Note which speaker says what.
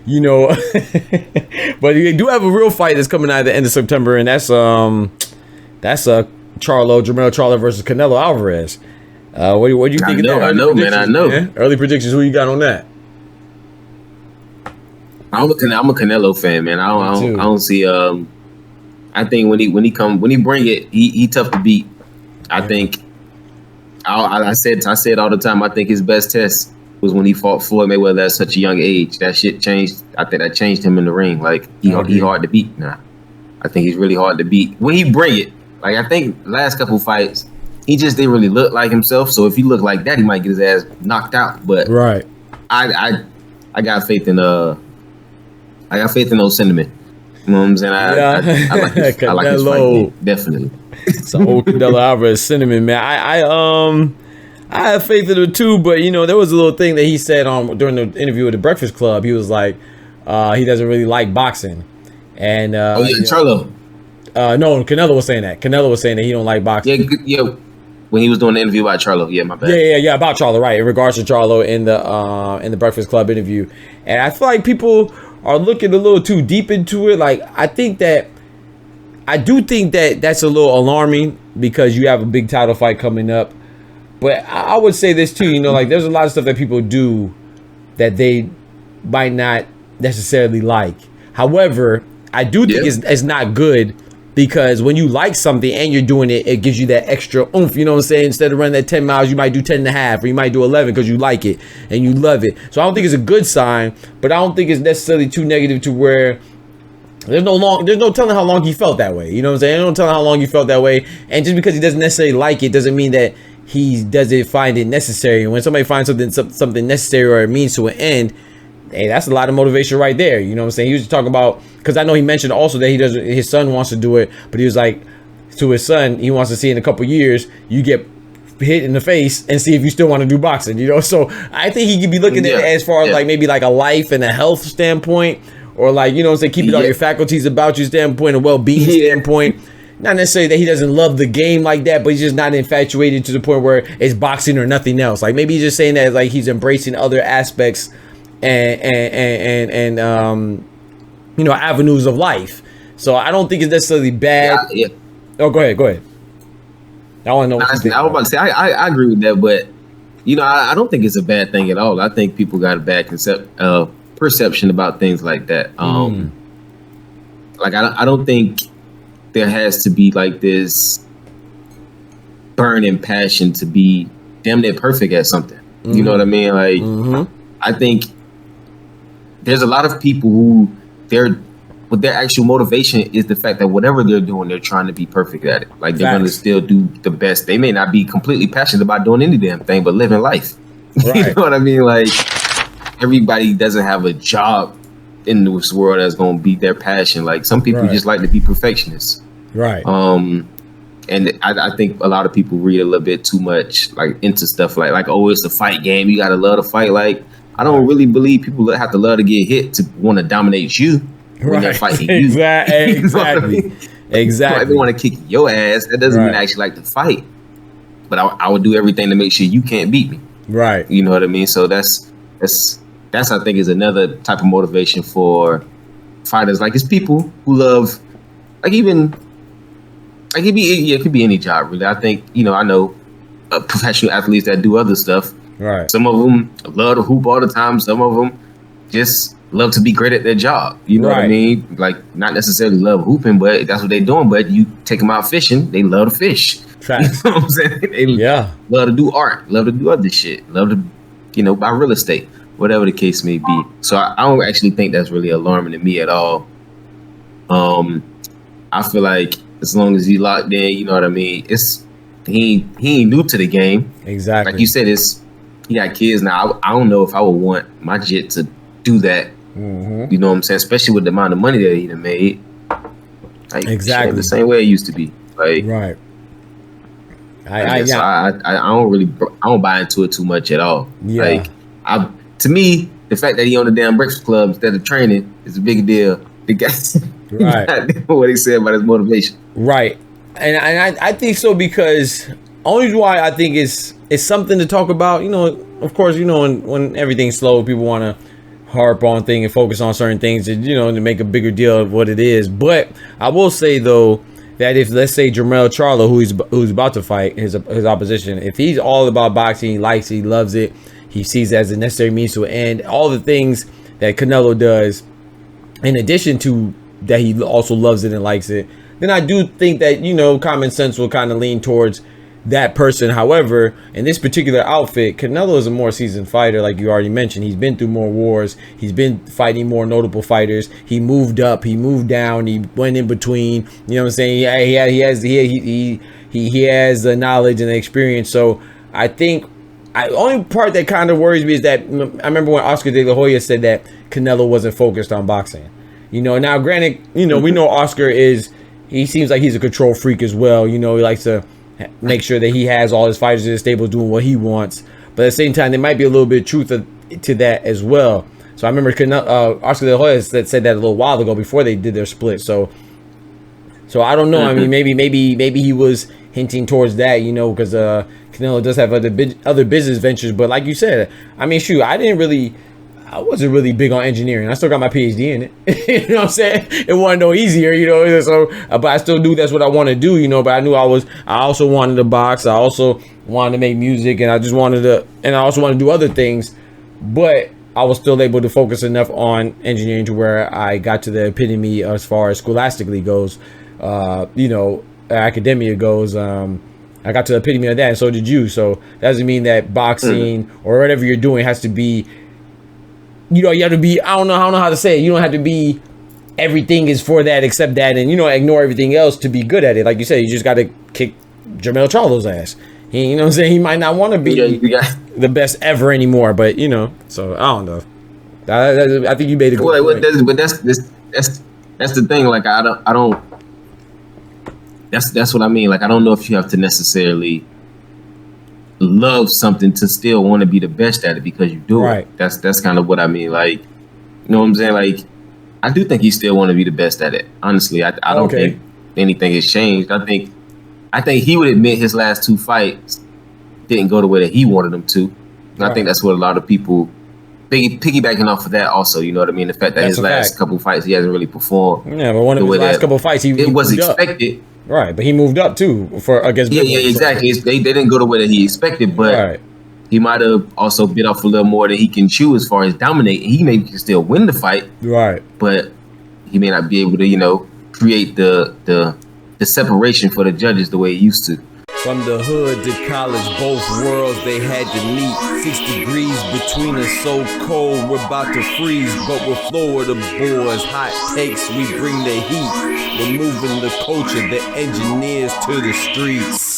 Speaker 1: you know. But they do have a real fight that's coming out at the end of September, and that's Jermell Charlo versus Canelo Alvarez. What do you think of that?
Speaker 2: I know, man. I know.
Speaker 1: Yeah? Early predictions. Who you got on that?
Speaker 2: I'm a Canelo fan, man. I don't see. I think when he bring it, he tough to beat. I think. I said all the time. I think his best test was when he fought Floyd Mayweather at such a young age. That shit changed. I think that changed him in the ring. Like he hard to beat now. I think he's really hard to beat when he bring it. Like I think last couple fights, he just didn't really look like himself. So if he looked like that, he might get his ass knocked out. But
Speaker 1: right,
Speaker 2: I got faith in those sentiment. You know what I'm saying? I like his fight, definitely.
Speaker 1: It's an old Canelo Alvarez sentiment, man. I have faith in it too, but you know, there was a little thing that he said during the interview with the Breakfast Club. He was like, he doesn't really like boxing, and
Speaker 2: Charlo.
Speaker 1: No, Canelo was saying that. Canelo was saying that he don't like boxing.
Speaker 2: Yeah. When he was doing the interview about Charlo, yeah, my bad.
Speaker 1: Yeah, about Charlo, right? In regards to Charlo in the Breakfast Club interview, and I feel like people are looking a little too deep into it. Like I do think that that's a little alarming because you have a big title fight coming up. But I would say this too, you know, like there's a lot of stuff that people do that they might not necessarily like. However, I do think it's not good because when you like something and you're doing it, it gives you that extra oomph, you know what I'm saying? Instead of running that 10 miles, you might do 10 and a half or you might do 11 because you like it and you love it. So I don't think it's a good sign, but I don't think it's necessarily too negative to where there's no telling how long he felt that way. You know what I'm saying? There's no telling how long he felt that way. And just because he doesn't necessarily like it doesn't mean that he doesn't find it necessary. And when somebody finds something necessary or it means to an end, hey, that's a lot of motivation right there. You know what I'm saying? He was just talking about, because I know he mentioned also that his son wants to do it, but he was like, to his son, he wants to see in a couple years, you get hit in the face and see if you still want to do boxing, you know? So I think he could be looking at it as far as like maybe like a life and a health standpoint, or like, you know what I'm saying, keeping all your faculties about you standpoint, a well-being standpoint. Not necessarily that he doesn't love the game like that, but he's just not infatuated to the point where it's boxing or nothing else. Like maybe he's just saying that like he's embracing other aspects and you know, avenues of life. So I don't think it's necessarily bad. Oh, go ahead. I want to know what you think.
Speaker 2: I was about to say I agree with that, but you know, I don't think it's a bad thing at all. I think people got a bad perception about things like that. Like I don't think there has to be like this burning passion to be damn near perfect at something. You know what I mean? Like I think there's a lot of people who their actual motivation is the fact that whatever they're doing, they're trying to be perfect at it. Like they're gonna still do the best. They may not be completely passionate about doing any damn thing, but living life. Right. You know what I mean? Like everybody doesn't have a job in this world that's gonna be their passion. Like some people just like to be perfectionists. Right. And I think a lot of people read a little bit too much like into stuff like oh, it's a fight game, you gotta love to fight. Like I don't really believe people have to love to get hit to want to dominate you when they're fighting you.
Speaker 1: Exactly. Exactly.
Speaker 2: If they want to kick your ass, that doesn't mean I actually like to fight. But I would do everything to make sure you can't beat me. Right. You know what I mean? So that's I think is another type of motivation for fighters. Like it's people who love like even like it could be any job really. I think, you know, I know professional athletes that do other stuff. Right. Some of them love to hoop all the time. Some of them just love to be great at their job. You know what I mean? Like not necessarily love hooping, but that's what they're doing. But you take them out fishing, they love to fish. You know what I'm saying? They love to do art, love to do other shit, love to, you know, buy real estate, whatever the case may be. So I don't actually think that's really alarming to me at all. I feel like as long as he locked in, you know what I mean? He ain't new to the game. Exactly. Like you said, he got kids now. I don't know if I would want my jit to do that. You know what I'm saying? Especially with the amount of money that he done made. Like, exactly. Shit, the same way it used to be. Like, right. I don't buy into it too much at all. Yeah. Like, to me, the fact that he on the damn Breakfast Club instead of training is a big deal. The guy, what he said about his motivation. Right. And
Speaker 1: I think so because only why I think it's something to talk about. You know, of course, you know, when everything's slow, people want to harp on things and focus on certain things and, you know, to make a bigger deal of what it is. But I will say though that if, let's say, Jermell Charlo, who's about to fight his opposition, if he's all about boxing, he likes it, he loves it, he sees it as a necessary means to an end, all the things that Canelo does, in addition to that, he also loves it and likes it, then I do think that, you know, common sense will kind of lean towards that person. However, in this particular outfit, Canelo is a more seasoned fighter, like you already mentioned. He's been through more wars. He's been fighting more notable fighters. He moved up. He moved down. He went in between. You know what I'm saying? He has the knowledge and the experience. So I think the only part that kind of worries me is that I remember when Oscar De La Hoya said that Canelo wasn't focused on boxing. You know, now granted, you know, we know Oscar he seems like he's a control freak as well. You know, he likes to make sure that he has all his fighters in the stable doing what he wants, but at the same time there might be a little bit of truth to that as well. So I remember Oscar De La Hoya said that a little while ago before they did their split. So I don't know. I mean, maybe he was hinting towards that, you know, because Canelo does have other business ventures. But like you said, I mean, shoot, I wasn't really big on engineering. I still got my PhD in it. You know what I'm saying? It wasn't no easier, you know. So, but I still do. That's what I want to do, you know. But I knew I also wanted to box. I also wanted to make music, and I also wanted to do other things. But I was still able to focus enough on engineering to where I got to the epitome as far as scholastically goes. You know, academia goes. I got to the epitome of that, and so did you. So that doesn't mean that boxing or whatever you're doing has to be. You know, you have to be, I don't know how to say it. You don't have to be, everything is for that except that, and, you know, ignore everything else to be good at it. Like you said, you just got to kick Jermell Charlo's ass. You know what I'm saying? He might not want to be the best ever anymore, but, you know, so I don't know. I think you made a good point.
Speaker 2: But that's the thing. Like, I don't, that's what I mean. Like, I don't know if you have to necessarily love something to still want to be the best at it because you do it. That's kind of what I mean. Like, you know what I'm saying? Like, I do think he still want to be the best at it. Honestly, I don't think anything has changed. I think he would admit his last two fights didn't go the way that he wanted them to. And I think that's what a lot of people piggybacking off of that also, you know what I mean? The fact that his last couple fights he hasn't really performed.
Speaker 1: Yeah, but one of his last couple fights he
Speaker 2: was expected.
Speaker 1: Right, but he moved up too against.
Speaker 2: Yeah, exactly. They didn't go the way that he expected, but he might have also bit off a little more than he can chew as far as dominating. He may still win the fight, right? But he may not be able to, you know, create the separation for the judges the way he used to.
Speaker 3: From the hood to college, both worlds they had to meet. 6 degrees between us, so cold we're about to freeze. But we're Florida boys, hot takes, we bring the heat. We're moving the culture, the engineers to the streets.